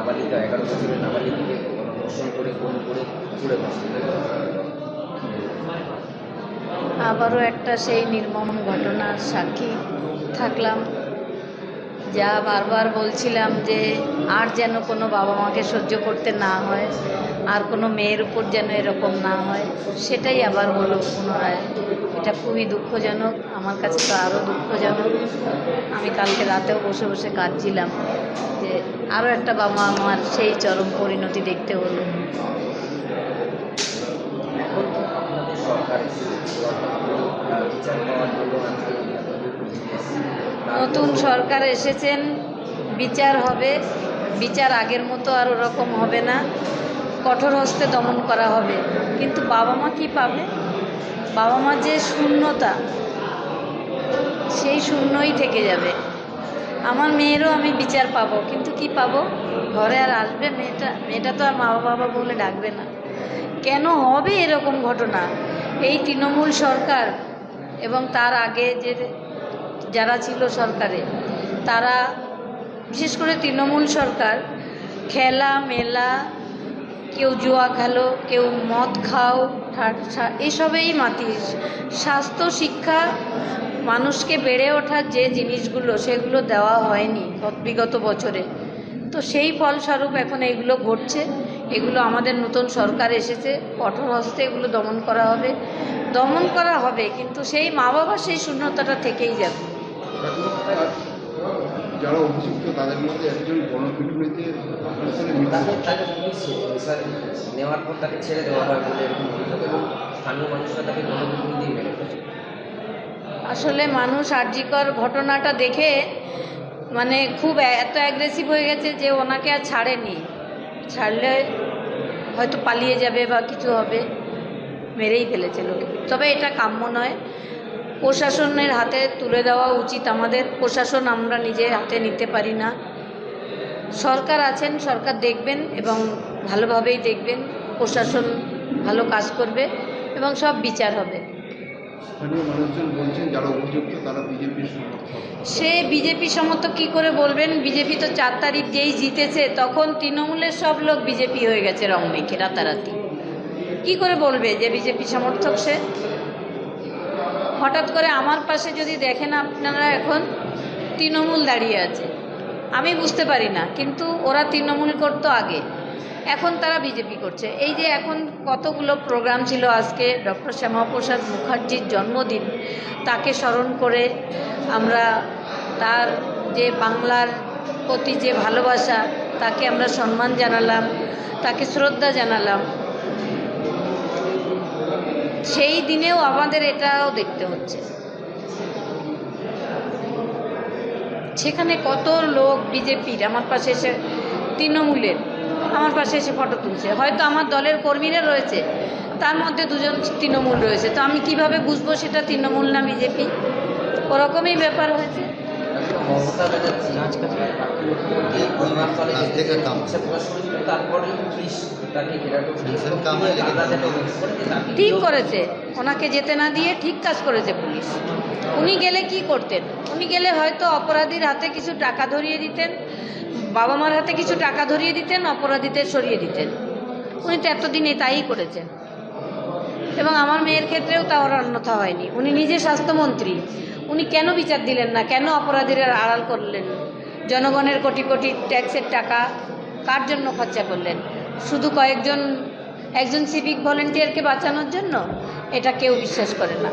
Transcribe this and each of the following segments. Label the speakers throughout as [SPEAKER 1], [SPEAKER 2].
[SPEAKER 1] নাবালিকা 11 বছরের নাবালিকাকে ধর্ষণ করে খুন করে পুড়ে নষ্ট করে।
[SPEAKER 2] আবারও একটা সেই নির্মম ঘটনার সাক্ষী থাকলাম। যা বারবার বলছিলাম যে আর যেন কোনো বাবা মাকে সহ্য করতে না হয়, আর কোনো মেয়ের উপর যেন এরকম না হয়, সেটাই আবার হলো পুনরায়। এটা খুবই দুঃখজনক, আমার কাছে তো আরও দুঃখজনক। আমি কালকে রাতেও বসে বসে কাঁদছিলাম যে আরও একটা বাবা আমার সেই চরম পরিণতি দেখতে হলো।
[SPEAKER 1] এখন আপনাদের সরকার বিচার পাওয়ার জন্য
[SPEAKER 2] নতুন সরকার এসেছেন, বিচার হবে। বিচার আগের মতো আর ওরকম হবে না, কঠোর হস্তে দমন করা হবে। কিন্তু বাবা মা কী পাবে? বাবা মার যে শূন্যতা, সেই শূন্যই থেকে যাবে। আমার মেয়েরও আমি বিচার পাবো, কিন্তু কি পাবো? ঘরে আর আসবে মেয়েটা তো আর মা বাবা বলে ডাকবে না। কেন হবে এরকম ঘটনা? এই তৃণমূল সরকার এবং তার আগে যারা ছিল সরকারে, তারা, বিশেষ করে তৃণমূল সরকার, খেলা মেলা, কেউ জুয়া খেলো, কেউ মদ খাও, এসবেই মাতিস। স্বাস্থ্য শিক্ষা, মানুষকে বেড়ে ওঠার যে জিনিসগুলো, সেগুলো দেওয়া হয়নি বিগত বছরে। তো সেই ফলস্বরূপ এখন এইগুলো ঘটছে। এগুলো আমাদের নতুন সরকার এসেছে, কঠোর হস্তে এগুলো দমন করা হবে, কিন্তু সেই মা বাবার সেই শূন্যতাটা থেকেই যাবে।
[SPEAKER 3] যারা অভিযুক্ত তাদের মধ্যে একজন গণপিটুনিতে
[SPEAKER 1] নেওয়ার পর তাকে ছেড়ে দেওয়া হয় বলে এরকম অভিযোগ, এবং স্থানীয় মানুষরা তাকে গণপিটুনি দিয়ে মেরে ফেলেছে।
[SPEAKER 2] আসলে মানুষ আরজিকর ঘটনাটা দেখে মানে খুব এত অ্যাগ্রেসিভ হয়ে গেছে যে ওনাকে আর ছাড়েনি। ছাড়লে হয়তো পালিয়ে যাবে বা কিছু হবে, মেরেই ফেলেছে লোকে। তবে এটা কাম্য নয়, প্রশাসনের হাতে তুলে দেওয়া উচিত আমাদের। প্রশাসন আমরা নিজে হাতে নিতে পারি না। সরকার আছেন, সরকার দেখবেন এবং ভালোভাবেই দেখবেন। প্রশাসন ভালো কাজ করবে এবং সব বিচার হবে।
[SPEAKER 3] স্থানীয় মানুষজন বলছেন যারা অভিযুক্ত তারা বিজেপির সমর্থক।
[SPEAKER 2] সে বিজেপি সমর্থক কী করে বলবেন? বিজেপি তো 4 তারিখ যেই জিতেছে তখন তৃণমূলের সব লোক বিজেপি হয়ে গেছে রং মেখে রাতারাতি। কী করে বলবে যে বিজেপি সমর্থক সে? হঠাৎ করে আমার পাশে যদি দেখেন আপনারা, এখন তৃণমূল দাঁড়িয়ে আছে, আমি বুঝতে পারি না, কিন্তু ওরা তৃণমূল করতো আগে, এখন তারা বিজেপি করছে। এই যে এখন কতগুলো প্রোগ্রাম ছিল, আজকে ডক্টর শ্যামাপ্রসাদ মুখার্জির জন্মদিন, তাকে স্মরণ করে আমরা তার যে বাংলার প্রতি যে ভালোবাসা, তাকে আমরা সম্মান জানালাম, তাকে শ্রদ্ধা জানালাম। সেই দিনেও আমাদের এটাও দেখতে হচ্ছে। সেখানে কত লোক বিজেপির আমার পাশে এসে, তৃণমূলের আমার পাশে এসে ফটো তুলছে। হয়তো আমার দলের কর্মীরা রয়েছে, তার মধ্যে 2 জন তৃণমূল রয়েছে, তো আমি কিভাবে বুঝবো সেটা তৃণমূল না বিজেপি? ওরকমই ব্যাপার হয়েছে। ঠিক করেছে, ওনাকে যেতে না দিয়ে ঠিক কাজ করেছে পুলিশ। উনি গেলে কি করতেন? উনি গেলে হয়তো অপরাধীর হাতে কিছু টাকা ধরিয়ে দিতেন, বাবা মার হাতে কিছু টাকা ধরিয়ে দিতেন, অপরাধীদের সরিয়ে দিতেন। উনি তো এতদিনে তাই করেছেন, এবং আমার মেয়ের ক্ষেত্রেও তা অন্যথা হয়নি। উনি নিজে স্বাস্থ্যমন্ত্রী, উনি কেন বিচার দিলেন না? কেন অপরাধীরা আড়াল করলেন? জনগণের কোটি কোটি ট্যাক্সের টাকা কার জন্য খরচা করলেন? শুধু একজন সিভিক ভলেন্টিয়ারকে বাঁচানোর জন্য? এটা কেউ বিশ্বাস করে না।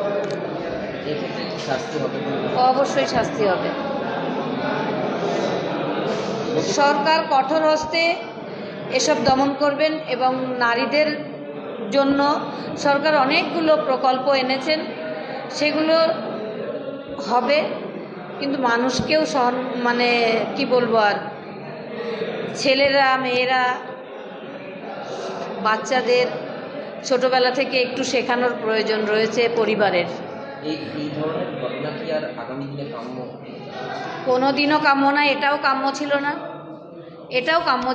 [SPEAKER 2] অবশ্যই শাস্তি হবে। সরকার কঠোর হস্তে এসব দমন করবেন, এবং নারীদের জন্য সরকার অনেকগুলো প্রকল্প এনেছেন, সেগুলো হবে। কিন্তু মানুষকেও মানে কি বলবো, আর ছেলেরা মেয়েরা বাচ্চাদের ছোটবেলা থেকে একটু শেখানোর প্রয়োজন রয়েছে পরিবারের।
[SPEAKER 1] এই ধরনের ঘটনা কি আর আগামী দিনে কাম্য?
[SPEAKER 2] কোনো দিনও কাম্য না। এটাও কাম্য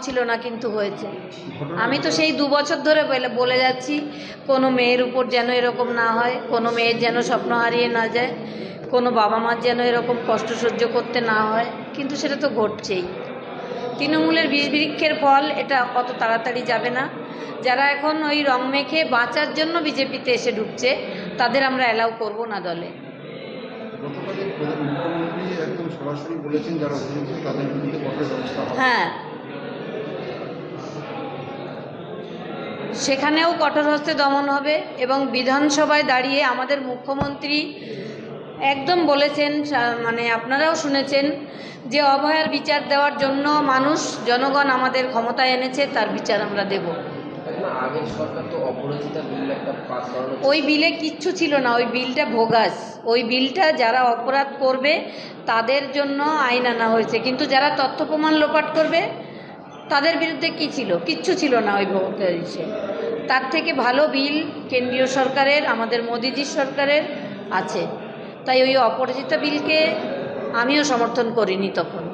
[SPEAKER 2] ছিল না, কিন্তু হয়েছে। আমি তো সেই 2 বছর ধরে বলে যাচ্ছি, কোনো মেয়ের উপর যেন এরকম না হয়, কোনো মেয়ের যেন স্বপ্ন হারিয়ে না যায়, কোনো বাবা মার যেন এরকম কষ্ট সহ্য করতে না হয়, কিন্তু সেটা তো ঘটছেই। তৃণমূলের বিষ বৃক্ষের ফল এটা অত তাড়াতাড়ি যাবে না। যারা এখন ওই রং মেখে বাঁচার জন্য বিজেপিতে এসে ঢুকছে তাদের আমরা অ্যালাউ করব না দলে।
[SPEAKER 3] গতকালই মুখ্যমন্ত্রী একদম সরাসরি বলেছেন যারা অভিযুক্ত তাদের বিরুদ্ধে কঠোর ব্যবস্থা হবে।
[SPEAKER 2] হ্যাঁ, সেখানেও কঠোর হস্তে দমন হবে এবং বিধানসভায় দাঁড়িয়ে আমাদের মুখ্যমন্ত্রী একদম বলেছেন, মানে আপনারাও শুনেছেন, যে অভয়ার বিচার দেওয়ার জন্য জনগণ আমাদের ক্ষমতায় এনেছে, তার বিচার আমরা দেব।
[SPEAKER 1] আগের সরকার তো অপরাজিতা বিল একটা পাস করানো,
[SPEAKER 2] ওই বিলে কিচ্ছু ছিল না, ওই বিলটা ভোগাস। ওই বিলটা যারা অপরাধ করবে তাদের জন্য আইন আনা হয়েছে, কিন্তু যারা তথ্য প্রমাণ লোপাট করবে তাদের বিরুদ্ধে কি ছিল? কিচ্ছু ছিল না ওই ভোগাসে। তার থেকে ভালো বিল কেন্দ্রীয় সরকারের, আমাদের মোদিজির সরকারের আছে। তাই ওই অপরাজিতা বিলকে আমিও সমর্থন করিনি তখন।